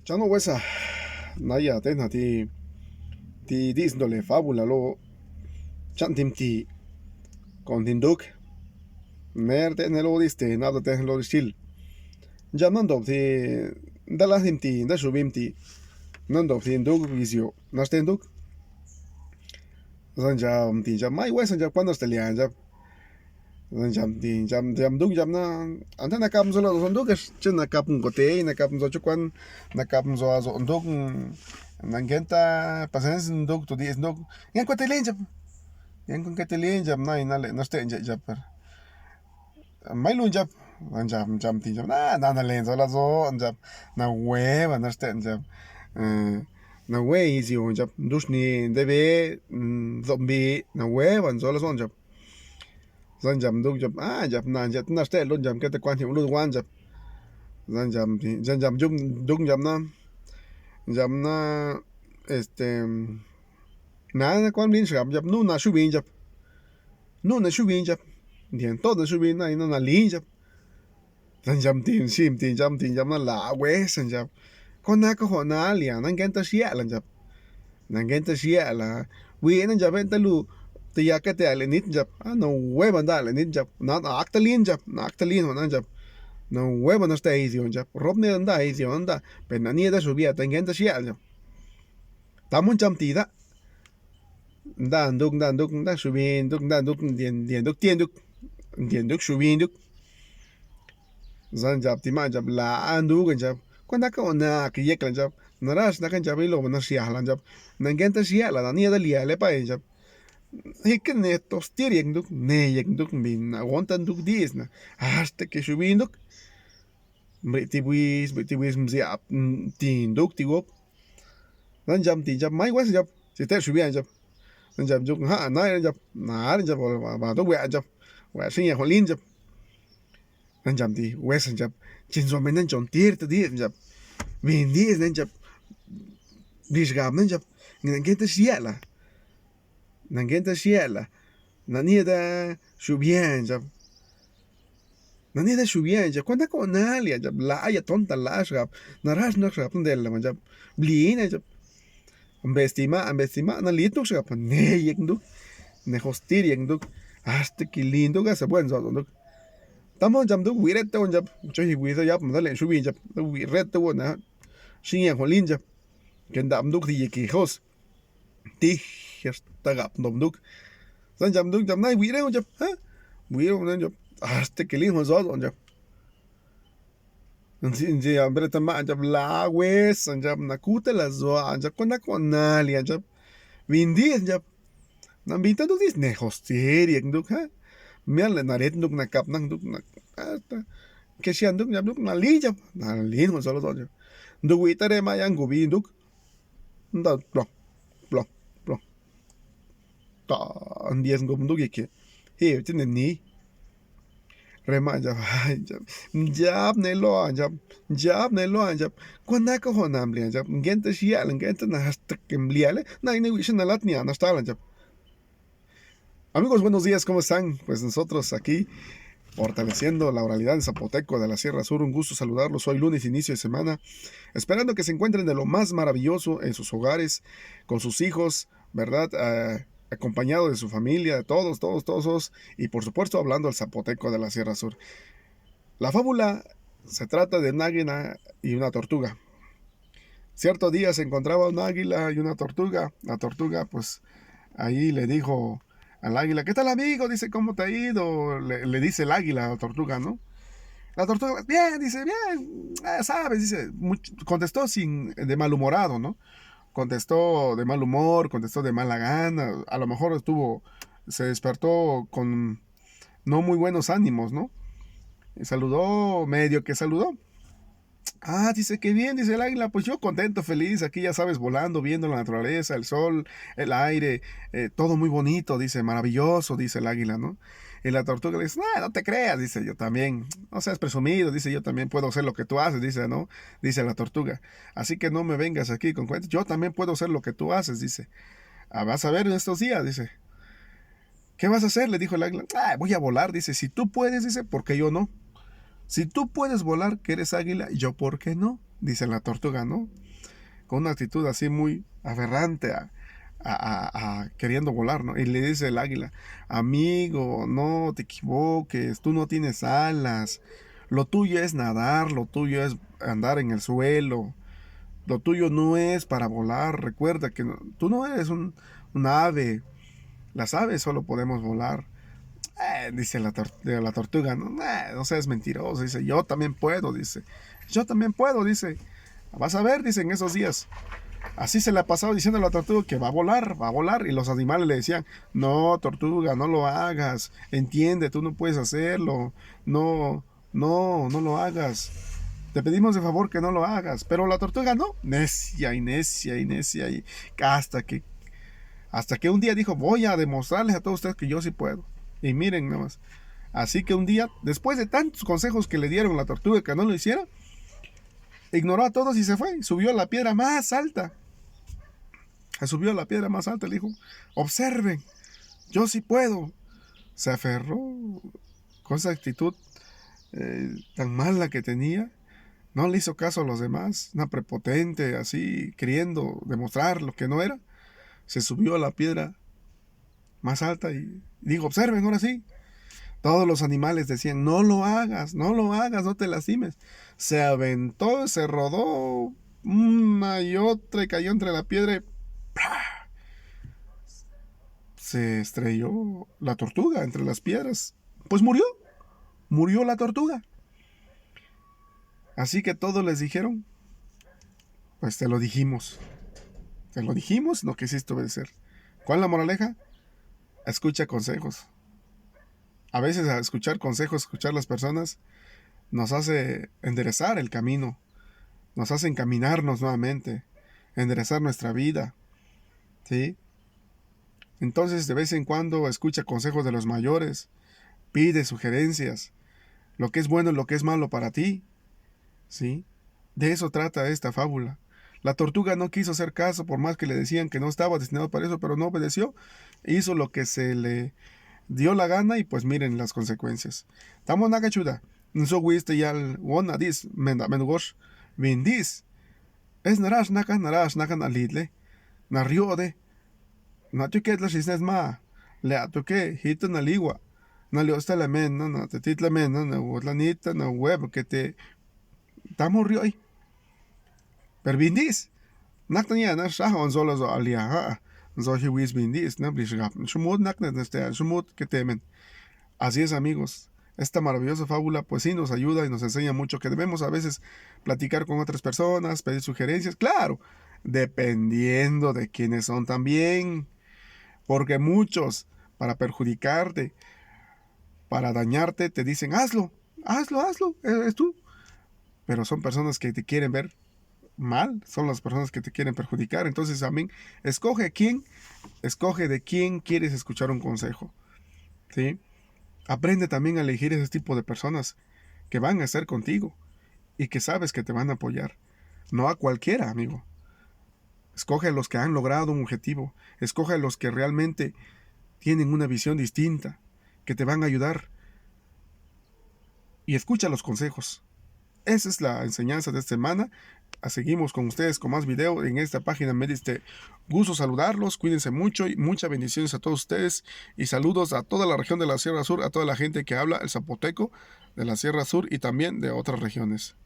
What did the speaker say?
Ya no huesa, naya tena ti disndole fábula lo chantim ti con tinduk mer ten lo diste nada ten lo distil. Ya nando ti dalasim ti da subim ti nando ti nduk visio nastenduk zan jam ti jam mai wesa jam cuando stelian jam zan jam ti jam duk jam na anta na kapm zolo zon duk es chen na kapm kote na kapm zo chukwan na kapm zo azo nduk nangenta pasens nduk tu dis nduk yan kote len jam yan kon kote len jam na inale nasten jam per mai lun jam jam ti jam na len zo la zo jam na hueva nasten jam na we izi on jam dushni debe zombi na hueva zo la zon jam zan jam duk jam jam na jam na ste lun jam kete kwan him lun wan jam zan jam duk jam na na kwan bin jam nu na shubin jam nu na shubin jam dien todo shubin na ina na lin jam zan jam tin jam na la we san jam kon na ko ho na lia nan gen ta shia lan jam nan gen ta shia la wi nan jam en ta lu te ya ka te ale nit jam no we ban da ale nit jam na aktalin jam na aktalin ho nan jam no we ban sta izi on jam rob ne anda izi onda pen na ni da subia tan gen ta shia jam tamun jam ti da da subin duk dien duk dien duk subin duk zan jab ti ma jab la andu gan jab kon da ka na ki yek lan jab naras na kan jab lo na sia lan jab nan gen ta sia la ni da lia le pa jab hik ne tostir yek duk bin aguantan duk dis na hasta que subin duk ti buis mzia tin duk ti gop zan jab mai was jab si te subia jab zan jab juk na jab ba duk wa sin ya holin jab nan jam ti wes jab chin zo men jon tir te di jab bin di nan jab dis gab nan jab nan gen ta siela nan gen ta siela nan ni da shubien jab nan ni da shubien jab kwanda ko na lia jab la ya tonta la shab na ras na shab del la jab blina jab ambestima na lituk shab ne yek duk ne hostir yek duk hasta que lindo ga se buen zo duk tamo jam duk wiret to jab chohi wiso jab ma le shubi jab wiret to na shin holin jab ken dam duk di ki hos ti hasta gap dom duk san jam duk jam nai wiret jab wiro na jab hasta que lin zo jab sin je ambre tama jab la wes jab na kuta la zo jab kona konali jab vindi jab na bita duk dis ne hostir yek duk mial na ret duk na kap nang duk na ke sian duk jab duk na li jab na li mo solo jab duk wi tare ma yang gubi duk nda plong ta andies ngom duk yeke he tin ni rema jab jab ne lo jab kwana ko honam li jab gente sial gente na hasta que mliale na ine wi na latnia na stala jab. Amigos, buenos días, ¿cómo están? Pues nosotros aquí fortaleciendo la oralidad en zapoteco de la Sierra Sur. Un gusto saludarlos hoy lunes, inicio de semana, esperando que se encuentren de lo más maravilloso en sus hogares, con sus hijos, ¿verdad? Acompañado de su familia, todos, y por supuesto hablando al zapoteco de la Sierra Sur. La fábula se trata de un águila y una tortuga. Cierto día se encontraba un águila y una tortuga. La tortuga, pues, ahí le dijo al águila, ¿qué tal amigo? Dice, ¿cómo te ha ido? Le dice el águila a la tortuga, ¿no? La tortuga, bien, dice, bien, sabes, dice, contestó de malhumorado, ¿no? Contestó de mal humor, contestó de mala gana, a lo mejor se despertó con no muy buenos ánimos, ¿no? Y saludó, medio que saludó. Dice, qué bien, dice el águila, pues yo contento, feliz, aquí ya sabes, volando, viendo la naturaleza, el sol, el aire, todo muy bonito, dice, maravilloso, dice el águila, ¿no? Y la tortuga le dice, no te creas, dice, yo también, no seas presumido, dice, yo también puedo hacer lo que tú haces, dice, ¿no? Dice la tortuga, así que no me vengas aquí con cuentos, yo también puedo hacer lo que tú haces, dice, vas a ver en estos días, dice. ¿Qué vas a hacer? Le dijo el águila, voy a volar, dice, si tú puedes, dice, ¿por qué yo no? Si tú puedes volar, que eres águila, yo, ¿por qué no? dice la tortuga, ¿no? Con una actitud así muy aberrante queriendo volar, ¿no? Y le dice el águila, amigo, no te equivoques, tú no tienes alas, lo tuyo es nadar, lo tuyo es andar en el suelo, lo tuyo no es para volar, recuerda que tú no eres un ave, las aves solo podemos volar. Dice la tortuga, no, no seas mentiroso, dice, yo también puedo, dice, yo también puedo, dice, vas a ver, dice, en esos días. Así se le ha pasado diciendo a la tortuga que va a volar, y los animales le decían, no, tortuga, no lo hagas, entiende, tú no puedes hacerlo, no, no lo hagas, te pedimos de favor que no lo hagas, pero la tortuga no, necia y necia y necia, y hasta que un día dijo, voy a demostrarles a todos ustedes que yo sí puedo, y miren nada más, así que un día, después de tantos consejos que le dieron a la tortuga que no lo hiciera, ignoró a todos y se fue, subió a la piedra más alta. Subió a la piedra más alta y le dijo, observen, yo sí puedo. Se aferró con esa actitud tan mala que tenía. No le hizo caso a los demás, una prepotente, así, queriendo demostrar lo que no era. Se subió a la piedra más alta y dijo, observen, ahora sí. Todos los animales decían, no lo hagas, no te lastimes. Se aventó, se rodó una y otra y cayó entre la piedra y se estrelló la tortuga entre las piedras. Pues murió la tortuga. Así que todos les dijeron, pues te lo dijimos, no quisiste obedecer. ¿Cuál es la moraleja? Escucha consejos. A veces a escuchar consejos, escuchar las personas, nos hace enderezar el camino, nos hace encaminarnos nuevamente, enderezar nuestra vida, ¿sí? Entonces, de vez en cuando, escucha consejos de los mayores, pide sugerencias, lo que es bueno y lo que es malo para ti, ¿sí? De eso trata esta fábula. La tortuga no quiso hacer caso, por más que le decían que no estaba destinado para eso, pero no obedeció, hizo lo que se le dio la gana y pues miren las consecuencias. Tamo nagachuda, nso wiste yal wona dis menugos, vindis, es narash nakan alidle, narriode, na tuket la shisnes ma, le atuke hito na ligua, na le osta la men, na te tit la men, na wotlanita, na web que te tamo rioi. Per vindis, naktania na shahon solo zo alia, zo hiwis vindis, na blishgap, shumut naknet este, shumut que temen. Así es, amigos. Esta maravillosa fábula pues sí nos ayuda y nos enseña mucho que debemos a veces platicar con otras personas, pedir sugerencias, claro, dependiendo de quiénes son también, porque muchos para perjudicarte, para dañarte, te dicen hazlo, eres tú, pero son personas que te quieren ver mal, son las personas que te quieren perjudicar, entonces también escoge de quién quieres escuchar un consejo, ¿sí? Aprende también a elegir ese tipo de personas que van a estar contigo y que sabes que te van a apoyar. No a cualquiera, amigo. Escoge a los que han logrado un objetivo. Escoge a los que realmente tienen una visión distinta, que te van a ayudar. Y escucha los consejos. Esa es la enseñanza de esta semana. Seguimos con ustedes con más video en esta página. Me diste gusto saludarlos, cuídense mucho y muchas bendiciones a todos ustedes y saludos a toda la región de la Sierra Sur, a toda la gente que habla el zapoteco de la Sierra Sur y también de otras regiones.